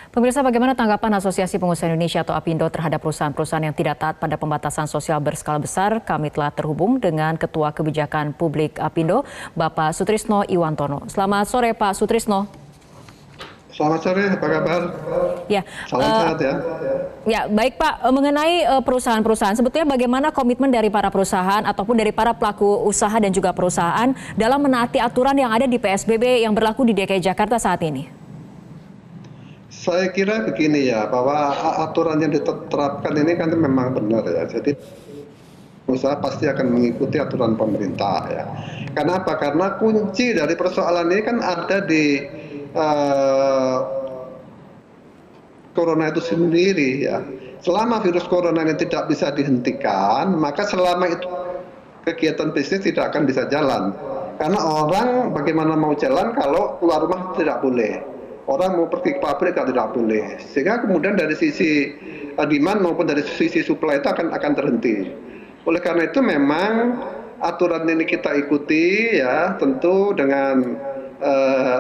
Pemirsa, bagaimana tanggapan Asosiasi Pengusaha Indonesia atau APindo terhadap perusahaan-perusahaan yang tidak taat pada pembatasan sosial berskala besar? Kami telah terhubung dengan Ketua Kebijakan Publik APindo, Bapak Sutrisno Iwantono. Selamat sore, Pak Sutrisno. Selamat sore, apa kabar? Ya, salam sehat ya. Ya, baik Pak. Mengenai perusahaan-perusahaan, sebetulnya bagaimana komitmen dari para perusahaan ataupun dari para pelaku usaha dan juga perusahaan dalam menaati aturan yang ada di PSBB yang berlaku di DKI Jakarta saat ini? Saya kira begini ya, bahwa aturan yang diterapkan ini kan memang benar ya. Jadi usaha pasti akan mengikuti aturan pemerintah ya. Kenapa? Karena kunci dari persoalan ini kan ada di corona itu sendiri ya. Selama virus corona ini tidak bisa dihentikan, maka selama itu kegiatan bisnis tidak akan bisa jalan. Karena orang bagaimana mau jalan kalau keluar rumah tidak boleh. Orang mau pergi ke pabrik tidak boleh. Sehingga kemudian dari sisi demand maupun dari sisi supply itu akan terhenti. Oleh karena itu memang aturan ini kita ikuti ya, tentu dengan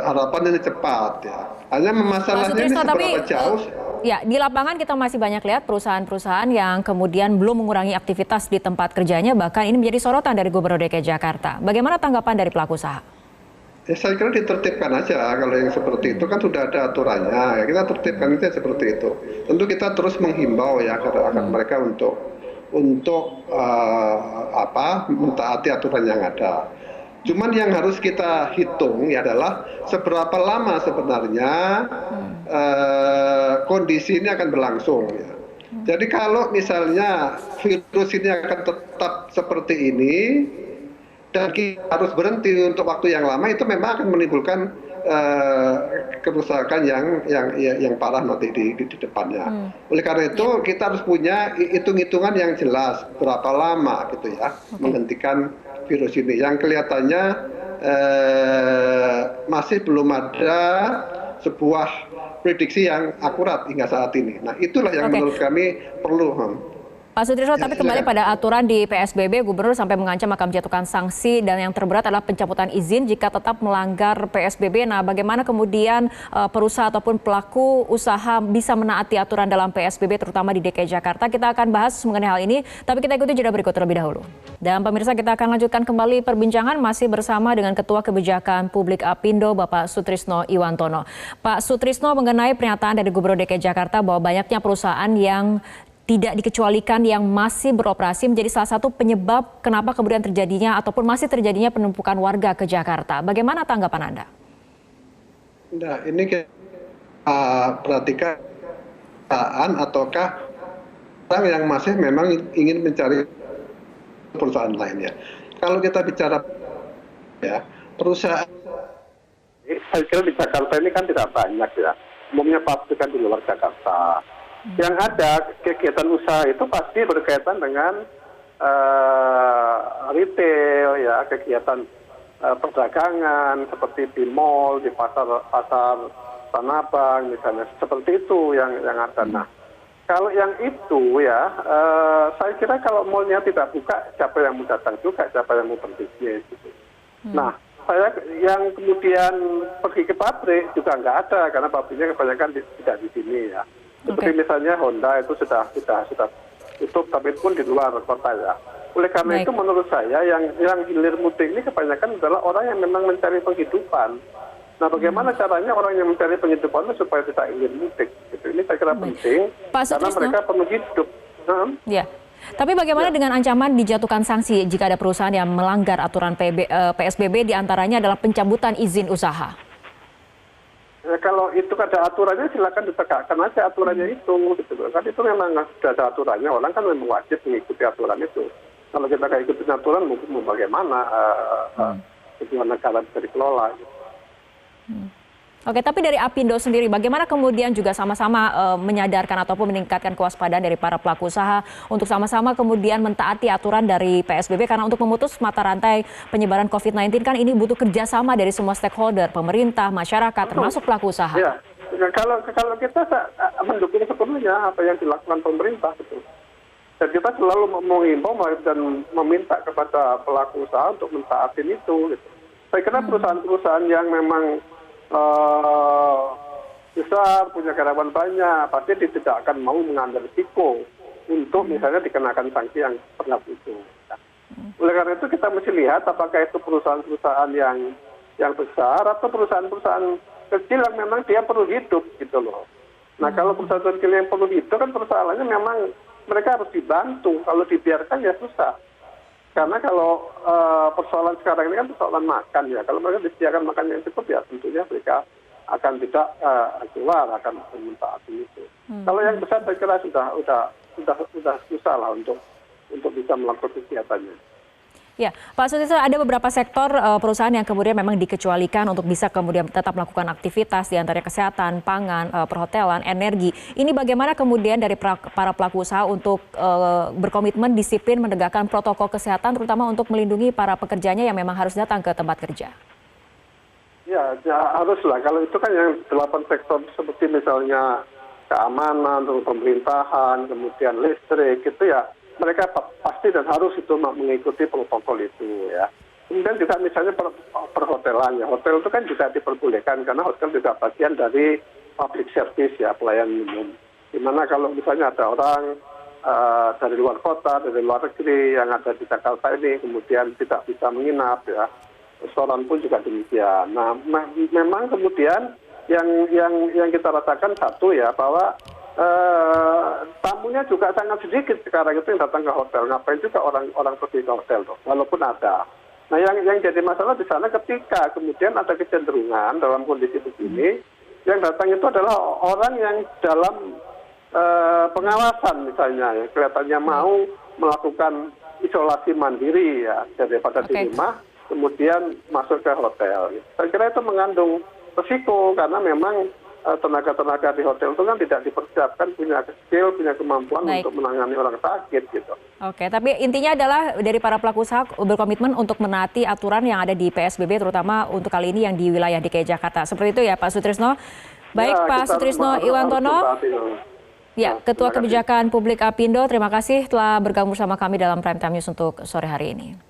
harapan ini cepat ya. Hanya masalahnya ini seberapa jauh. Ya, di lapangan kita masih banyak lihat perusahaan-perusahaan yang kemudian belum mengurangi aktivitas di tempat kerjanya, bahkan ini menjadi sorotan dari Gubernur DKI Jakarta. Bagaimana tanggapan dari pelaku usaha? Ya, saya kira ditertibkan aja kalau yang seperti itu kan sudah ada aturannya. Ya, kita tertibkan aja seperti itu. Tentu kita terus menghimbau ya agar mereka untuk mentaati aturan yang ada. Cuman yang harus kita hitung ya adalah seberapa lama sebenarnya kondisi ini akan berlangsung. Ya. Jadi kalau misalnya virus ini akan tetap seperti ini dan kita harus berhenti untuk waktu yang lama, itu memang akan menimbulkan kerusakan yang parah nanti di depannya. Oleh karena itu kita harus punya hitung-hitungan yang jelas berapa lama gitu ya menghentikan virus ini. Yang kelihatannya masih belum ada sebuah prediksi yang akurat hingga saat ini. Nah, itulah yang menurut kami perlu. Pak Sutrisno, tapi kembali pada aturan di PSBB, Gubernur sampai mengancam akan menjatuhkan sanksi dan yang terberat adalah pencabutan izin jika tetap melanggar PSBB. Nah, bagaimana kemudian perusahaan ataupun pelaku usaha bisa menaati aturan dalam PSBB, terutama di DKI Jakarta? Kita akan bahas mengenai hal ini, tapi kita ikuti jeda berikut terlebih dahulu. Dan pemirsa, kita akan lanjutkan kembali perbincangan masih bersama dengan Ketua Kebijakan Publik APindo, Bapak Sutrisno Iwantono. Pak Sutrisno, mengenai pernyataan dari Gubernur DKI Jakarta bahwa banyaknya perusahaan yang tidak dikecualikan yang masih beroperasi menjadi salah satu penyebab kenapa kemudian terjadinya ataupun masih terjadinya penumpukan warga ke Jakarta. Bagaimana tanggapan Anda? Nah, ini kita perhatikan ataukah orang yang masih memang ingin mencari perusahaan lainnya. Kalau kita bicara ya perusahaan, saya kira di Jakarta ini kan tidak banyak ya. Umumnya pabrik kan di luar Jakarta. Yang ada kegiatan usaha itu pasti berkaitan dengan retail ya, kegiatan perdagangan seperti di mall, di pasar Tanah Abang misalnya, seperti itu yang ada. Nah, kalau yang itu ya, saya kira kalau mallnya tidak buka, siapa yang mau datang juga, siapa yang mau berbisnis gitu. Nah, saya yang kemudian pergi ke pabrik juga nggak ada karena pabriknya kebanyakan tidak di sini ya. Seperti misalnya Honda itu sudah tutup, tapi pun di luar kota ya. Oleh karena itu menurut saya yang hilir mudik ini kebanyakan adalah orang yang memang mencari penghidupan. Nah, bagaimana caranya orang yang mencari penghidupan itu supaya tidak hilir mudik? Gitu. Ini saya kira penting karena mereka perlu hidup. Ya. Tapi bagaimana dengan ancaman dijatuhkan sanksi jika ada perusahaan yang melanggar aturan PSBB, diantaranya adalah pencabutan izin usaha? Ya, kalau itu ada aturannya silakan ditegakkan aja aturannya itu, gitu. Kan itu memang sudah ada aturannya, orang kan memang wajib mengikuti aturan itu. Kalau kita nggak ikuti aturan, mungkin mau bagaimana sebuah negara bisa dikelola. Gitu. Oke, tapi dari APindo sendiri, bagaimana kemudian juga sama-sama menyadarkan ataupun meningkatkan kewaspadaan dari para pelaku usaha untuk sama-sama kemudian mentaati aturan dari PSBB, karena untuk memutus mata rantai penyebaran COVID-19 kan ini butuh kerjasama dari semua stakeholder, pemerintah, masyarakat, termasuk pelaku usaha. Ya, kalau kita mendukung sepenuhnya apa yang dilakukan pemerintah, gitu. Dan kita selalu mengimbau dan meminta kepada pelaku usaha untuk mentaati itu. Gitu. Saya kira perusahaan-perusahaan yang memang besar, punya karyawan banyak, pasti dia tidak akan mau mengambil risiko untuk misalnya dikenakan sanksi yang berat itu. Oleh karena itu kita mesti lihat apakah itu perusahaan-perusahaan yang besar atau perusahaan-perusahaan kecil yang memang dia perlu hidup gitu loh. Nah kalau perusahaan kecil yang perlu hidup kan persoalannya memang mereka harus dibantu. Kalau dibiarkan ya susah. Karena kalau persoalan sekarang ini kan persoalan makan ya. Kalau mereka disediakan makan yang cukup ya tentunya mereka akan tidak keluar, akan mentaati itu. Kalau yang besar saya kira sudah susah lah untuk bisa melakukan kegiatannya. Ya, Pak Sutrisno, ada beberapa sektor perusahaan yang kemudian memang dikecualikan untuk bisa kemudian tetap melakukan aktivitas, di antaranya kesehatan, pangan, perhotelan, energi. Ini bagaimana kemudian dari para pelaku usaha untuk berkomitmen disiplin menegakkan protokol kesehatan, terutama untuk melindungi para pekerjanya yang memang harus datang ke tempat kerja? Ya haruslah. Kalau itu kan yang 8 sektor seperti misalnya keamanan, pemerintahan, kemudian listrik, itu ya mereka pasti dan harus itu mengikuti protokol itu ya. Kemudian juga misalnya perhotelan ya. Hotel itu kan juga diperbolehkan karena hotel juga bagian dari public service ya, pelayanan umum. Dimana kalau misalnya ada orang dari luar kota, dari luar negeri yang ada di Jakarta ini kemudian tidak bisa menginap ya. Restoran pun juga demikian. Nah, memang kemudian yang kita rasakan satu ya bahwa tamunya juga sangat sedikit sekarang itu yang datang ke hotel. Ngapain juga orang pergi ke hotel tuh, walaupun ada. Nah yang jadi masalah di sana ketika kemudian ada kecenderungan dalam kondisi begini, yang datang itu adalah orang yang dalam pengawasan misalnya, ya, kelihatannya mau melakukan isolasi mandiri ya daripada di rumah, kemudian masuk ke hotel. Saya kira itu mengandung risiko karena memang tenaga-tenaga di hotel itu kan tidak dipersiapkan punya skill, punya kemampuan untuk menangani orang sakit gitu. Oke, tapi intinya adalah dari para pelaku usaha berkomitmen untuk menaati aturan yang ada di PSBB, terutama untuk kali ini yang di wilayah DKI Jakarta. Seperti itu ya Pak Sutrisno. Baik ya, Pak Sutrisno Iwantono, ya Ketua Kebijakan Publik Apindo, terima kasih telah bergabung bersama kami dalam Prime Time News untuk sore hari ini.